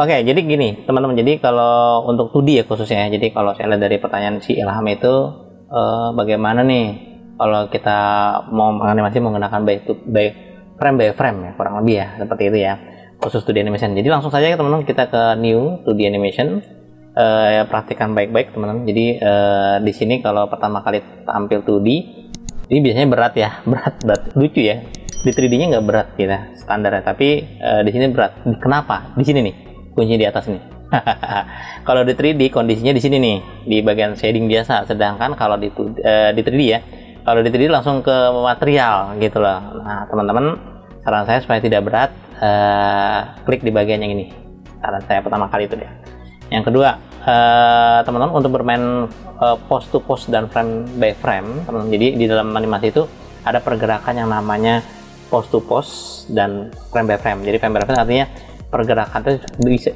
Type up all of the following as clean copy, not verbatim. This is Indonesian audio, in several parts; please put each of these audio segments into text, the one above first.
Oke, jadi gini teman-teman, jadi kalau untuk 2D ya khususnya, jadi kalau saya lihat dari pertanyaan si Ilham itu bagaimana nih kalau kita mau menganimasi menggunakan frame by frame ya, kurang lebih ya seperti itu ya, khusus 2D animation. Jadi langsung saja teman-teman kita ke new 2D animation. Perhatikan baik-baik teman-teman. Jadi di sini kalau pertama kali tampil 2D ini biasanya berat ya, berat lucu ya. Di 3D-nya nggak berat kita standar ya, tapi di sini berat. Kenapa? Di sini nih kunci di atas nih. Kalau di 3D kondisinya di sini nih, di bagian shading biasa. Sedangkan kalau di 3D ya, kalau di 3D langsung ke material gitu loh. Nah teman-teman, saran saya supaya tidak berat, klik di bagian yang ini. Saran saya pertama kali itu ya. Yang kedua, teman-teman untuk bermain pose to pose dan frame by frame, teman-teman. Jadi di dalam animasi itu ada pergerakan yang namanya pose to pose dan frame by frame. Jadi frame by frame artinya pergerakan itu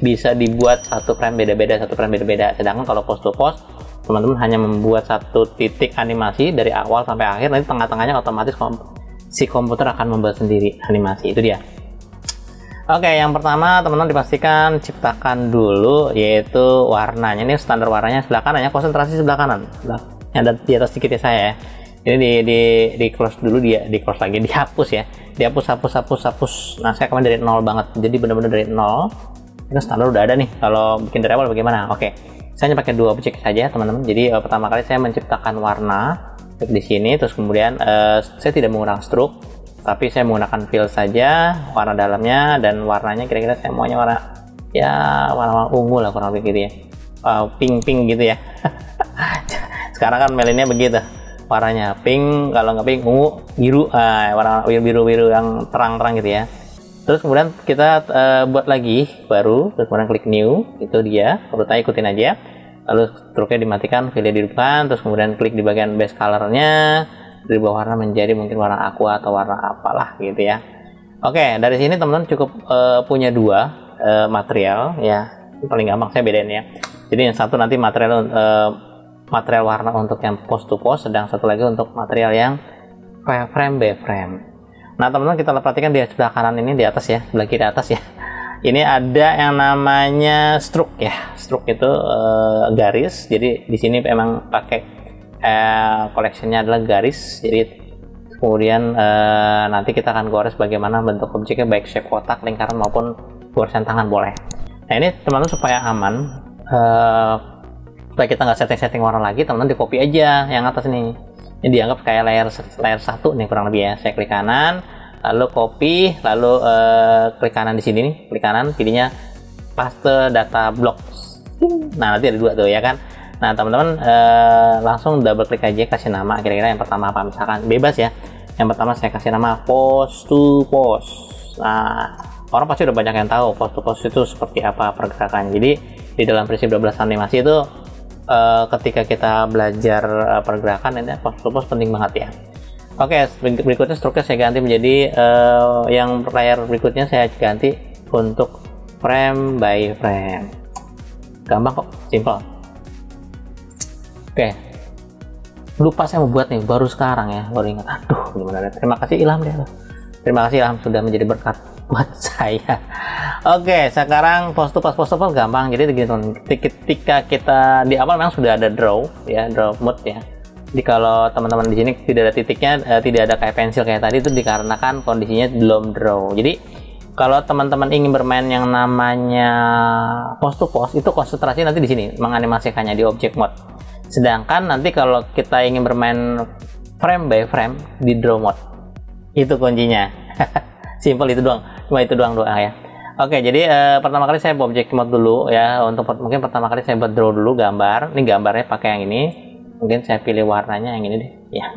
bisa dibuat satu frame beda-beda, sedangkan kalau pose to pose teman-teman hanya membuat satu titik animasi dari awal sampai akhir, nanti tengah-tengahnya otomatis si komputer akan membuat sendiri animasi. Itu dia. Oke, yang pertama teman-teman dipastikan ciptakan dulu yaitu warnanya. Ini standar warnanya sebelah kanan ya, konsentrasi sebelah kanan, yang ada di atas sedikit ya saya ya. Ini di close dulu, di close lagi, dihapus ya, hapus. Nah saya kemarin dari 0 banget, jadi benar-benar dari 0. Itu standar udah ada nih. Kalau bikin dari awal bagaimana? Oke, saya hanya pakai 2 objek saja teman-teman. Jadi pertama kali saya menciptakan warna di sini, terus kemudian saya tidak menggunakan stroke, tapi saya menggunakan fill saja, warna dalamnya, dan warnanya kira-kira saya maunya warna warna ungu lah kurang lebih gitu ya, pink gitu ya. Sekarang kan melinnya begitu warnanya, pink, kalau nggak pink ungu, biru, warna biru yang terang-terang gitu ya. Terus kemudian kita buat lagi baru, terus kemudian klik new, itu dia urutannya, ikutin aja. Lalu struknya dimatikan, fill di depan, terus kemudian klik di bagian base colornya, berubah warna menjadi mungkin warna aqua atau warna apalah gitu ya. Oke, dari sini teman-teman cukup punya 2 material ya, ini paling gampang saya bedain ya. Jadi yang satu nanti material warna untuk yang pose to pose, sedang satu lagi untuk material yang frame by frame. Nah teman-teman, kita perhatikan di sebelah kanan ini, di atas ya, sebelah kiri atas ya, ini ada yang namanya stroke ya. Stroke itu garis. Jadi di sini memang pakai collectionnya adalah garis. Jadi kemudian nanti kita akan gores bagaimana bentuk objeknya, baik shape kotak, lingkaran maupun goresan tangan boleh. Nah ini teman-teman supaya aman, supaya kita nggak setting warna lagi, teman-teman di copy aja yang atas nih. Ini dianggap kayak layer 1 nih kurang lebih ya. Saya klik kanan, lalu copy, lalu klik kanan di sini nih, klik kanan, pilihnya paste data blocks. Nah nanti ada 2 tuh ya kan. Nah teman-teman langsung double klik aja, kasih nama kira-kira yang pertama apa, misalkan bebas ya. Yang pertama saya kasih nama pose to pose. Nah orang pasti udah banyak yang tahu pose to pose itu seperti apa pergerakannya. Jadi di dalam prinsip 12 animasi itu ketika kita belajar pergerakan, ini pose to pose penting banget ya. Oke, berikutnya struknya saya ganti menjadi yang layar berikutnya saya ganti untuk frame by frame. Gampang kok, simple. Oke, lupa saya mau buat nih, baru sekarang ya, baru ingat. Aduh, gimana? Terima kasih Ilham deh. Terima kasih Ilham sudah menjadi berkat buat saya. Oke, sekarang pose to pose gampang. Jadi ketika kita di awal memang sudah ada draw ya, draw mode ya. Jadi kalau teman-teman di sini tidak ada titiknya, tidak ada kayak pensil kayak tadi, itu dikarenakan kondisinya belum draw. Jadi kalau teman-teman ingin bermain yang namanya pose to pose, itu konsentrasi nanti di sini menganimasikannya di object mode. Sedangkan nanti kalau kita ingin bermain frame by frame di draw mode, itu kuncinya. Simple itu doang, cuma itu doang ya. Oke, jadi pertama kali saya buat object mode dulu ya. Untuk mungkin pertama kali saya buat draw dulu gambar. Ini gambarnya pakai yang ini. Mungkin saya pilih warnanya yang ini deh. Ya,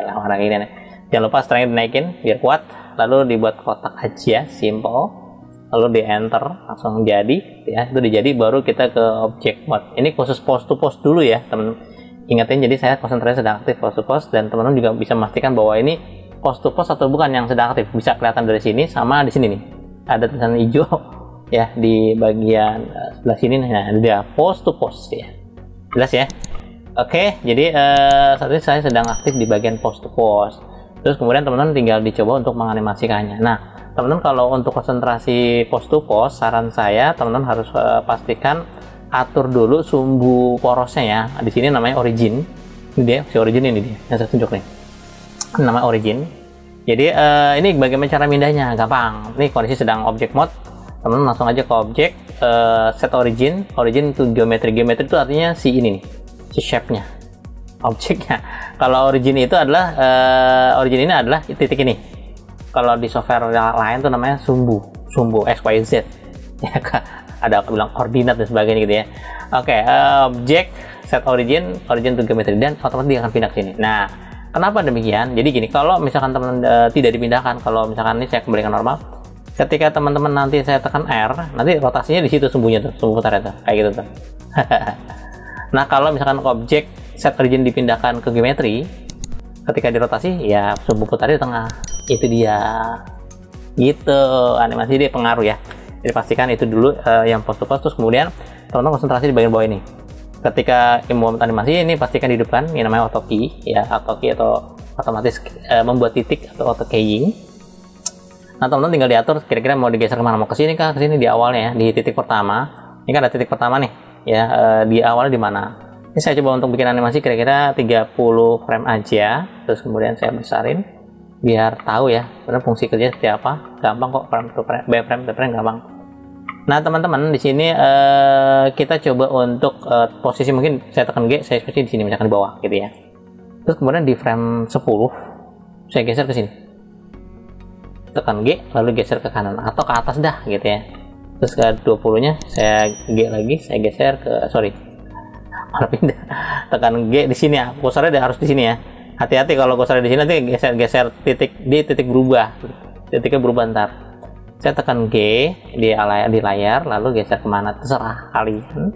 lah warna ini nih. Jangan lupa strength dinaikin biar kuat. Lalu dibuat kotak aja, simple. Lalu di enter, langsung jadi ya. Itu dijadi, baru kita ke object mode. Ini khusus pose to pose dulu ya, teman. Ingatin, jadi saya konsentrasi sedang aktif pose to pose, dan teman-teman juga bisa memastikan bahwa ini pose to pose atau bukan yang sedang aktif. Bisa kelihatan dari sini sama di sini nih. Ada tulisan hijau ya di bagian sebelah sini. Nah, dia pose to pose ya. Jelas ya? Oke, jadi saat ini saya sedang aktif di bagian pose to pose. Terus kemudian teman-teman tinggal dicoba untuk menganimasikannya. Nah, teman-teman kalau untuk konsentrasi post to post, saran saya teman-teman harus pastikan atur dulu sumbu porosnya ya. Di sini namanya origin. Ini dia, si origin ini dia yang saya tunjuk nih. Nama origin. Jadi ini bagaimana cara mindahnya? Gampang. Ini kondisi sedang object mode. Teman-teman langsung aja ke object, set origin. Origin itu geometri. Geometri itu artinya si ini nih, si shape-nya, objeknya. Kalau origin itu adalah origin ini adalah titik ini. Kalau di software lain tuh namanya sumbu x, y, z. Ya, ada bilang koordinat dan sebagainya gitu ya. Oke, object set origin to geometry, dan otomatis dia akan pindah ke sini. Nah, kenapa demikian? Jadi gini, kalau misalkan teman-teman tidak dipindahkan, kalau misalkan ini saya kembalikan normal, ketika teman-teman nanti saya tekan R, nanti rotasinya di situ sumbunya tuh, sumbu putar itu, kayak gitu tuh. Nah, kalau misalkan objek set origin dipindahkan ke geometri, ketika dirotasi, ya sumbu putar di tengah. Itu dia. Gitu, animasi dia pengaruh ya. Jadi pastikan itu dulu yang post to post, terus kemudian teman-teman konsentrasi di bagian bawah ini. Ketika membuat animasi ini pastikan di depan, ini namanya auto key ya, auto key atau otomatis membuat titik atau auto keying. Nah, teman-teman tinggal diatur kira-kira mau digeser kemana, mau ke sini kah, ke sini di awalnya ya, di titik pertama. Ini kan ada titik pertama nih ya, di awalnya di mana. Ini saya coba untuk bikin animasi kira-kira 30 frame aja, terus kemudian saya besarin biar tahu ya sebenarnya fungsi kerja seperti apa. Gampang kok, frame to frame, frame to frame gampang. Nah, teman-teman di sini kita coba untuk posisi, mungkin saya tekan G, saya posisi di sini misalkan di bawah gitu ya. Terus kemudian di frame 10 saya geser ke sini. Tekan G lalu geser ke kanan atau ke atas dah gitu ya. Terus ke 20-nya saya G lagi, saya geser ke malah pindah. Tekan G di sini ya. Kursornya harus di sini ya. Hati-hati kalau kursornya di sini nanti geser titik berubah. Titiknya berubah ntar. Saya tekan G di layar lalu geser kemana terserah kalian.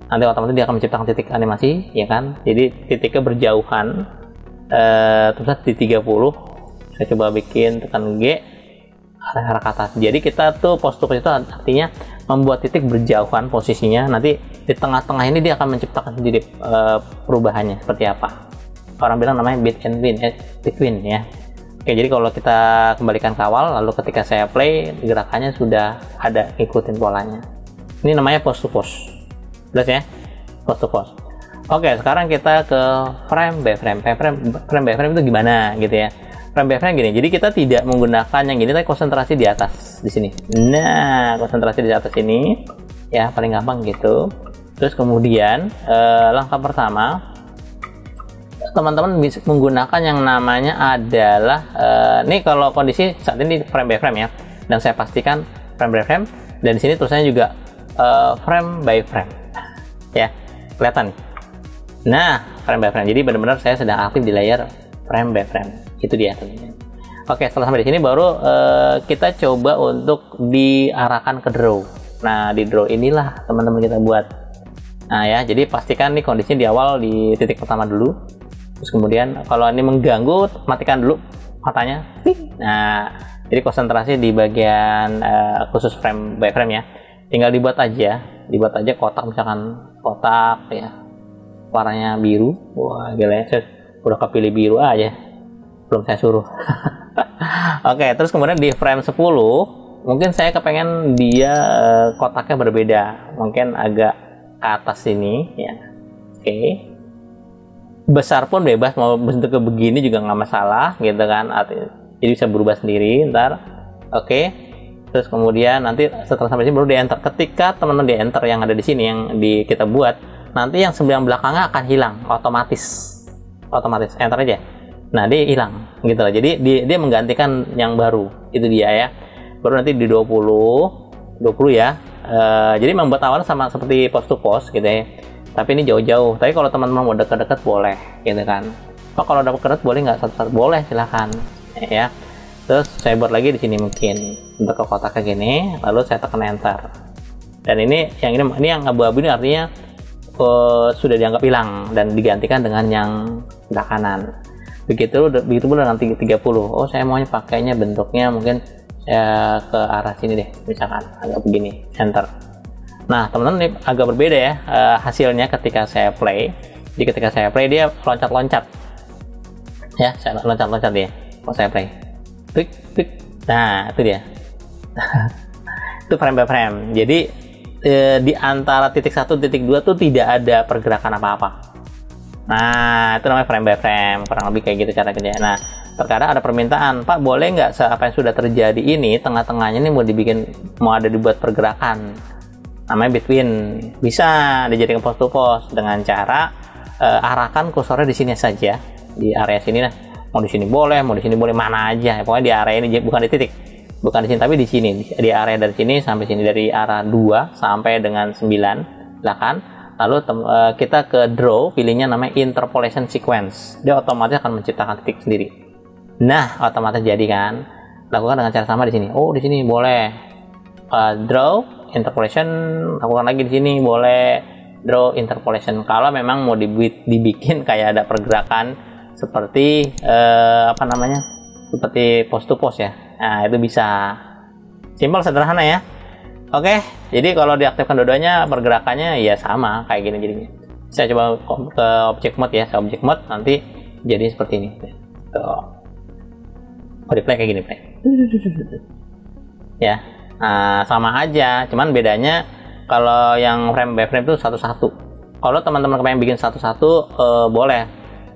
Nanti otomatis dia akan menciptakan titik animasi ya kan. Jadi titiknya berjauhan. Terus di 30 saya coba bikin, tekan G arah ke atas. Jadi kita tuh post to post itu artinya membuat titik berjauhan posisinya. Nanti di tengah-tengah ini dia akan menciptakan sendiri perubahannya seperti apa. Orang bilang namanya between ya. Oke, jadi kalau kita kembalikan ke awal, lalu ketika saya play, gerakannya sudah ada, ikutin polanya. Ini namanya post to post. Jelas ya? Post to post. Oke, sekarang kita ke frame by frame. Frame by frame itu gimana gitu ya? Frame by frame gini. Jadi kita tidak menggunakan yang gini, tapi konsentrasi di atas di sini. Nah, konsentrasi di atas ini ya paling gampang gitu. Terus kemudian langkah pertama, teman-teman bisa menggunakan yang namanya adalah nih kalau kondisi saat ini frame by frame ya, dan saya pastikan frame by frame, dan di sini tulisannya juga frame by frame ya, kelihatan nih. Nah, frame by frame, jadi benar-benar saya sedang aktif di layar frame by frame, itu dia teman-teman. Oke, setelah sampai di sini baru kita coba untuk diarahkan ke draw. Nah, di draw inilah teman-teman kita buat. Nah ya, jadi pastikan nih kondisinya di awal di titik pertama dulu. Terus kemudian kalau ini mengganggu, matikan dulu matanya. Nah, jadi konsentrasi di bagian khusus frame by frame ya. Tinggal dibuat aja kotak, misalkan kotak ya, warnanya biru. Wah, gila ya, saya udah kepilih biru aja, belum saya suruh. Oke, terus kemudian di frame 10 mungkin saya kepengen dia kotaknya berbeda, mungkin agak ke atas sini ya. Oke. Besar pun bebas, mau bentuknya begini juga nggak masalah gitu kan, jadi bisa berubah sendiri ntar. Oke, terus kemudian nanti setelah sampai sini baru di enter. Ketika teman-teman di enter yang ada di sini yang kita buat, nanti yang sebelah belakangnya akan hilang otomatis enter aja. Nah, dia hilang gitu lah, jadi dia menggantikan yang baru, itu dia ya. Baru nanti di 20 ya, jadi membuat awalnya sama seperti post to post gitu ya, tapi ini jauh-jauh. Tapi kalau teman-teman mau dekat-dekat boleh gitu kan. Oh, kalau dekat boleh nggak satu-satu? Boleh, silahkan ya. Terus saya buat lagi di sini mungkin untuk ke kotaknya gini, lalu saya tekan enter. Dan ini yang abu-abu ini artinya sudah dianggap hilang dan digantikan dengan yang sebelah kanan. Begitu pula nanti 30. Oh, saya maunya pakainya bentuknya mungkin saya ke arah sini deh, misalkan agak begini, enter. Nah, teman-teman, ini agak berbeda ya hasilnya ketika saya play. Jadi ketika saya play dia loncat-loncat ya, saya loncat-loncat dia kalau saya play. Klik. Nah, itu dia. Itu frame by frame. Jadi di antara titik 1 titik 2 tuh tidak ada pergerakan apa-apa. Nah, itu namanya frame by frame, kurang lebih kayak gitu cara kerjanya. Nah, terkadang ada permintaan, Pak boleh nggak apa yang sudah terjadi ini tengah-tengahnya ini mau dibuat pergerakan, namanya between. Bisa dijadikan post to post dengan cara arahkan kursornya di sini saja, di area sini lah. Mau di sini boleh, mau di sini boleh, mana aja. Pokoknya di area ini, bukan di titik, bukan di sini tapi di sini, di area dari sini sampai sini, dari arah 2 sampai dengan 9, silakan. Lalu kita ke draw, pilihnya namanya interpolation sequence. Dia otomatis akan menciptakan titik sendiri. Nah, otomatis jadi kan. Lakukan dengan cara sama di sini. Oh, di sini boleh draw interpolation, lakukan lagi di sini boleh draw interpolation. Kalau memang mau dibikin kayak ada pergerakan seperti seperti post to post ya. Nah, itu bisa. Simpel, sederhana ya. Oke, jadi kalau diaktifkan dua-duanya pergerakannya ya sama kayak gini jadinya. Saya coba ke object mode ya, ke object mode nanti jadi seperti ini. Tuh. Di play kayak gini, play. Ya, nah, sama aja, cuman bedanya kalau yang frame by frame itu satu-satu. Kalau teman-teman pengen bikin satu-satu, boleh.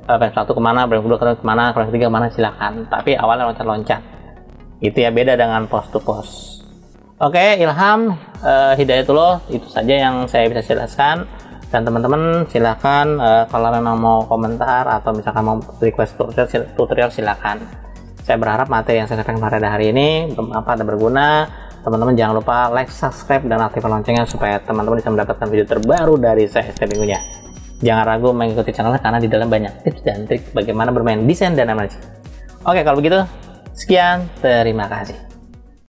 Frame 1 kemana, frame 2 kemana, frame 3 kemana, silakan. Tapi awalnya loncat-loncat. Itu ya, beda dengan post to post. Oke, Ilham, Hidayatullah, itu saja yang saya bisa jelaskan. Dan teman-teman silakan kalau memang mau komentar atau misalkan mau request tutorial silakan. Saya berharap materi yang saya sampaikan pada hari ini bermanfaat dan berguna. Teman-teman jangan lupa like, subscribe, dan aktifkan loncengnya supaya teman-teman bisa mendapatkan video terbaru dari saya setiap minggunya. Jangan ragu mengikuti channelnya karena di dalam banyak tips dan trik bagaimana bermain desain dan animasi. Oke, kalau begitu sekian, terima kasih.